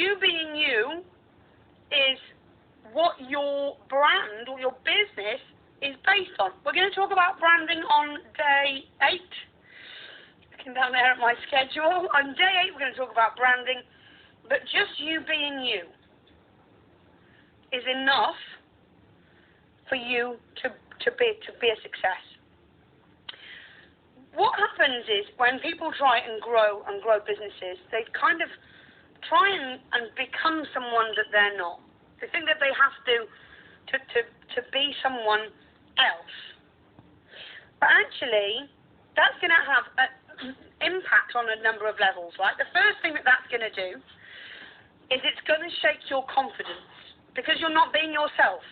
you being you is what your brand or your business is based on. We're going to talk about branding on day 8. Looking down there at my schedule. On day 8, we're going to talk about branding. But just you being you is enough for you to be a success. What happens is when people try and grow businesses, they kind of try and become someone that they're not. They think that they have to be someone else. But actually, that's going to have an impact on a number of levels, right? The first thing that that's going to do is it's going to shake your confidence because you're not being yourself.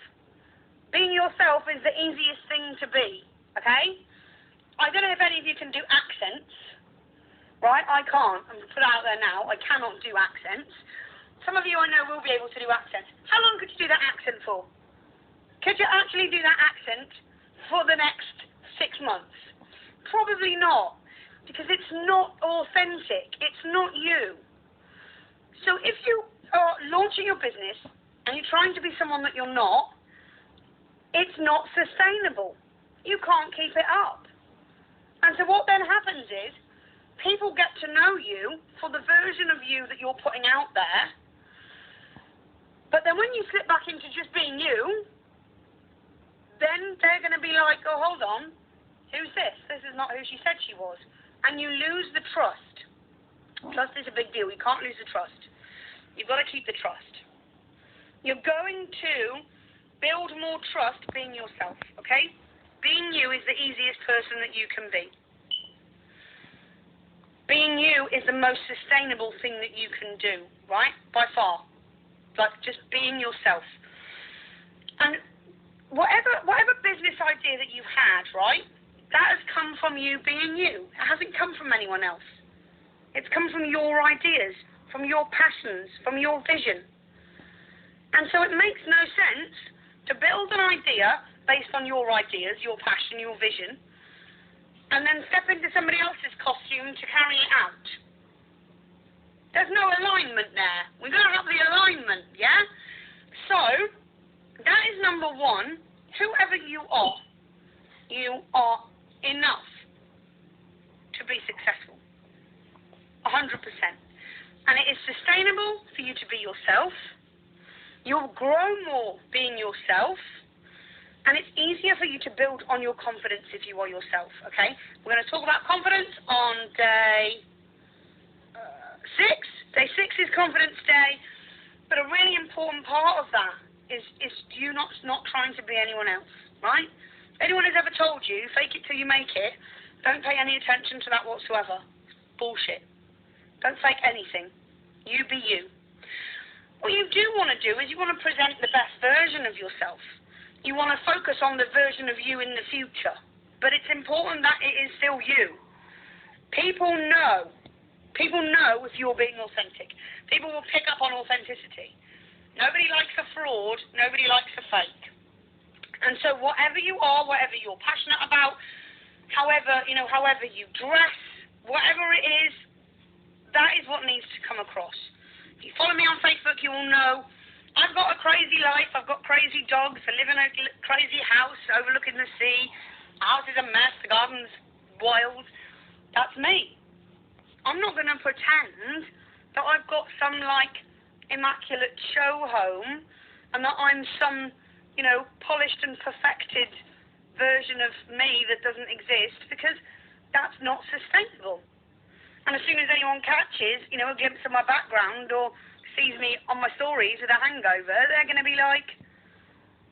Being yourself is the easiest thing to be, okay? I don't know if any of you can do accents, right? I can't. I'm going to put it out there now. I cannot do accents. Some of you I know will be able to do accents. How long could you do that accent for? Could you actually do that accent for the next 6 months? Probably not, because it's not authentic. It's not you. So if you are launching your business and you're trying to be someone that you're not, it's not sustainable. You can't keep it up. And so what then happens is people get to know you for the version of you that you're putting out there. But then when you slip back into just being you, then they're going to be like, oh, hold on, who's this? This is not who she said she was. And you lose the trust. Trust is a big deal. You can't lose the trust. You've got to keep the trust. You're going to build more trust being yourself, okay? Being you is the easiest person that you can be. Being you is the most sustainable thing that you can do, right? By far. Like just being yourself. And whatever business idea that you've had, right? That has come from you being you. It hasn't come from anyone else. It's come from your ideas, from your passions, from your vision. And so it makes no sense to build an idea based on your ideas, your passion, your vision, and then step into somebody else's costume to carry it out. There's no alignment there. We've got to have the alignment, yeah? So, that is number 1. Whoever you are enough to be successful. 100%. And it is sustainable for you to be yourself. You'll grow more being yourself. And it's easier for you to build on your confidence if you are yourself, okay? We're going to talk about confidence on day 6. Day 6 is confidence day. But a really important part of that is you not trying to be anyone else, right? If anyone has ever told you, fake it till you make it, don't pay any attention to that whatsoever. Bullshit. Don't fake anything. You be you. What you do want to do is you want to present the best version of yourself. You want to focus on the version of you in the future. But it's important that it is still you. People know if you're being authentic. People will pick up on authenticity. Nobody likes a fraud. Nobody likes a fake. And so whatever you are, whatever you're passionate about, however you dress, whatever it is, that is what needs to come across. If you follow me on Facebook, you will know I've got a crazy life. I've got crazy dogs. I live in a crazy house overlooking the sea. The house is a mess. The garden's wild. That's me. I'm not going to pretend that I've got some, immaculate show home and that I'm some, polished and perfected version of me that doesn't exist, because that's not sustainable. And as soon as anyone catches, a glimpse of my background or sees me on my stories with a hangover, they're going to be like,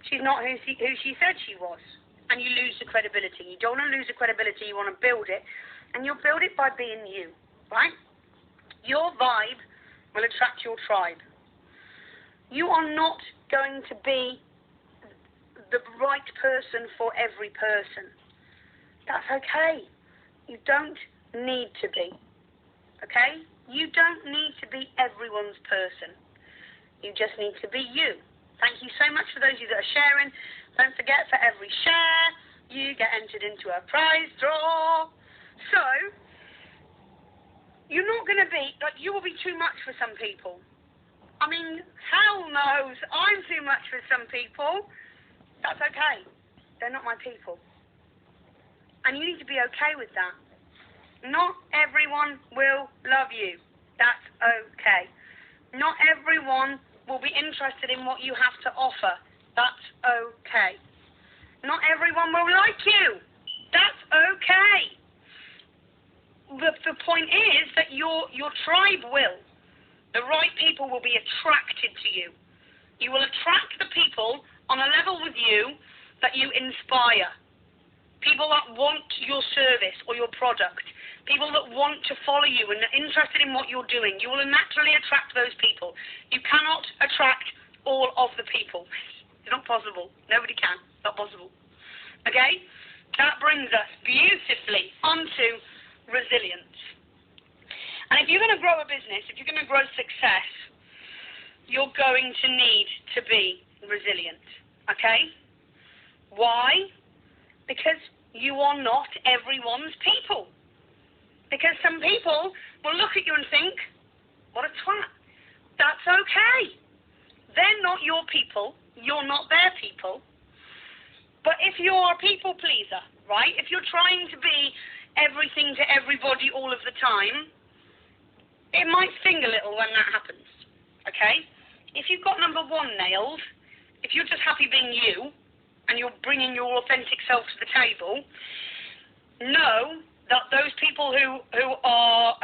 she's not who she said she was. And you lose the credibility. You don't want to lose the credibility, you want to build it. And you'll build it by being you, right? Your vibe will attract your tribe. You are not going to be the right person for every person. That's okay. You don't need to be. Okay? You don't need to be everyone's person. You just need to be you. Thank you so much for those of you that are sharing. Don't forget, for every share, you get entered into a prize draw. So, you're not going to be, you will be too much for some people. I mean, hell knows. I'm too much for some people. That's okay. They're not my people. And you need to be okay with that. Not everyone will love you. That's okay. Not everyone will be interested in what you have to offer. That's okay. Not everyone will like you. That's okay. The point is that your tribe will. The right people will be attracted to you. You will attract the people on a level with you that you inspire. People that want your service or your product. People that want to follow you and are interested in what you're doing. You will naturally attract those people. You cannot attract all of the people. It's not possible. Nobody can. Not possible. Okay? That brings us beautifully onto resilience. And if you're going to grow a business, if you're going to grow success, you're going to need to be resilient. Okay? Why? Because you are not everyone's people. Because some people will look at you and think, what a twat. That's okay. They're not your people. You're not their people. But if you're a people pleaser, right? If you're trying to be everything to everybody all of the time, it might sting a little when that happens. Okay? If you've got number one nailed, if you're just happy being you, and you're bringing your authentic self to the table, know that those people who are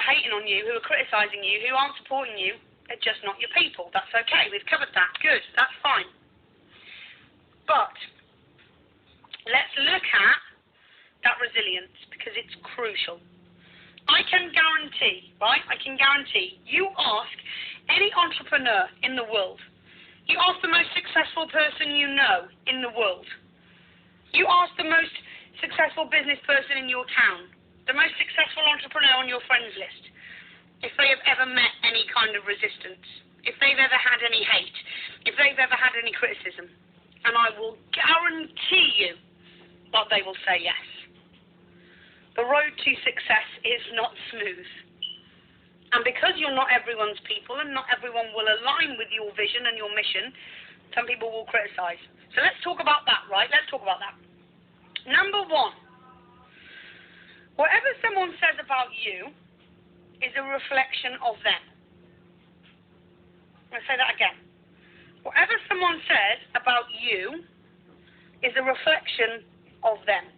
hating on you, who are criticising you, who aren't supporting you, are just not your people. That's okay. We've covered that. Good. That's fine. But let's look at that resilience, because it's crucial. I can guarantee, right? I can guarantee, you ask any entrepreneur in the world, you ask the most successful person you know in the world, you ask the most successful business person in your town, the most successful entrepreneur on your friends list, if they have ever met any kind of resistance, if they've ever had any hate, if they've ever had any criticism, and I will guarantee you that they will say yes. The road to success is not smooth. And because you're not everyone's people and not everyone will align with your vision and your mission, some people will criticize. So let's talk about that, right? Let's talk about that. Number one, whatever someone says about you is a reflection of them. I'll say that again. Whatever someone says about you is a reflection of them.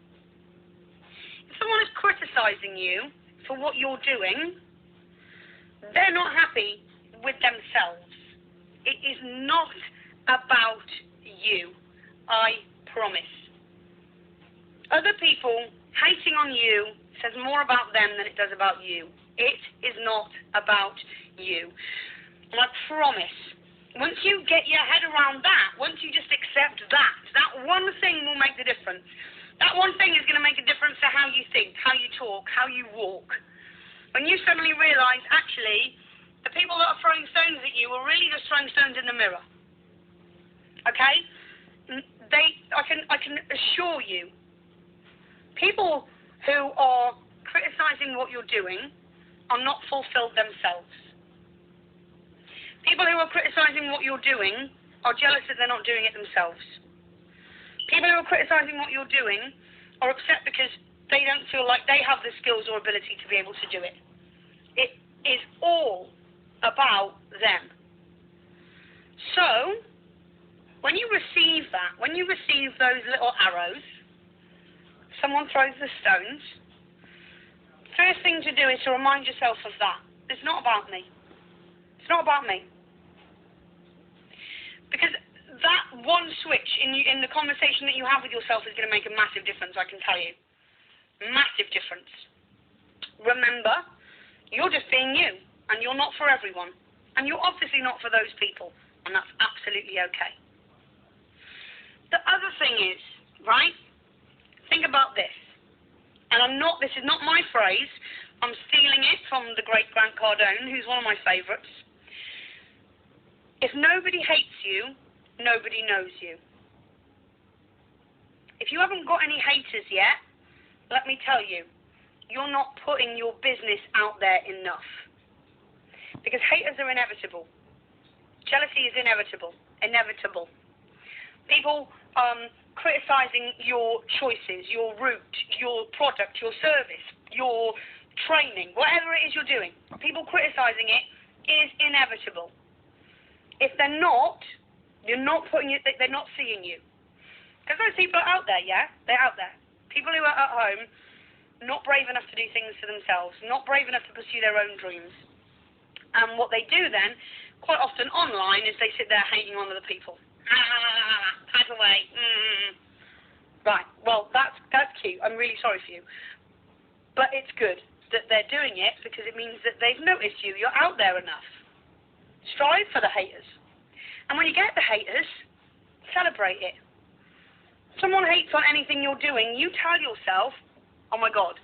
If someone is criticizing you for what you're doing, they're not happy with themselves. It is not about you, I promise. Other people hating on you says more about them than it does about you. It is not about you. And I promise, once you get your head around that, once you just accept that, that one thing will make the difference. That one thing is going to make a difference to how you think, how you talk, how you walk. When you suddenly realise, actually, the people that are throwing stones at you are really just throwing stones in the mirror. Okay? I can assure you, people who are criticising what you're doing are not fulfilled themselves. People who are criticising what you're doing are jealous that they're not doing it themselves. People who are criticising what you're doing are upset because they don't feel like they have the skills or ability to be able to do it. It is all about them. So, when you receive that, when you receive those little arrows, someone throws the stones, first thing to do is to remind yourself of that. It's not about me. It's not about me. Because that one switch in the conversation that you have with yourself is going to make a massive difference, I can tell you. Massive difference. Remember, you're just being you, and you're not for everyone. And you're obviously not for those people, and that's absolutely okay. The other thing is, right, think about this. And this is not my phrase, I'm stealing it from the great Grant Cardone, who's one of my favourites. If nobody hates you, nobody knows you. If you haven't got any haters yet, let me tell you, you're not putting your business out there enough. Because haters are inevitable. Jealousy is inevitable. Inevitable. People criticizing your choices, your route, your product, your service, your training, whatever it is you're doing. People criticizing it is inevitable. If they're not, you're not putting it, they're not seeing you. Because those people are out there, yeah? They're out there. People who are at home, not brave enough to do things for themselves, not brave enough to pursue their own dreams. And what they do then, quite often online, is they sit there hating on other people. Type away. Right, well, that's cute. I'm really sorry for you. But it's good that they're doing it because it means that they've noticed you. You're out there enough. Strive for the haters. And when you get the haters, celebrate it. Someone hates on anything you're doing, you tell yourself, oh my God,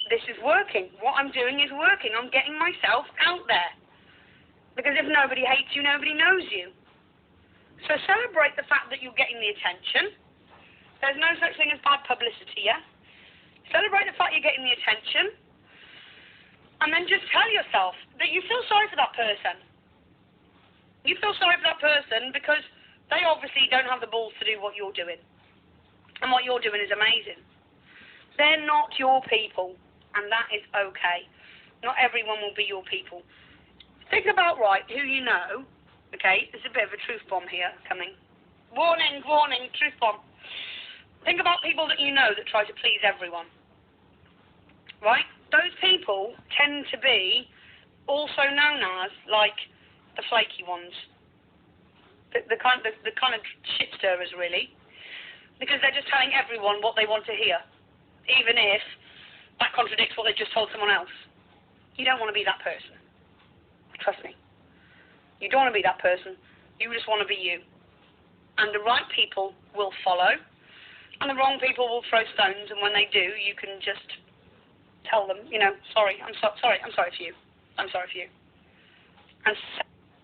this is working. What I'm doing is working. I'm getting myself out there. Because if nobody hates you, nobody knows you. So celebrate the fact that you're getting the attention. There's no such thing as bad publicity, yeah? Celebrate the fact you're getting the attention. And then just tell yourself that you feel sorry for that person. You feel sorry for that person because they obviously don't have the balls to do what you're doing. And what you're doing is amazing. They're not your people. And that is okay. Not everyone will be your people. Think about who you know. Okay, there's a bit of a truth bomb here coming. Warning, warning, truth bomb. Think about people that you know that try to please everyone. Right? Those people tend to be also known as, like, the flaky ones. The kind of shit stirrers, really. Because they're just telling everyone what they want to hear. Even if that contradicts what they just told someone else. You don't want to be that person. Trust me. You don't want to be that person. You just want to be you. And the right people will follow. And the wrong people will throw stones. And when they do, you can just tell them, sorry, I'm sorry for you. I'm sorry for you. And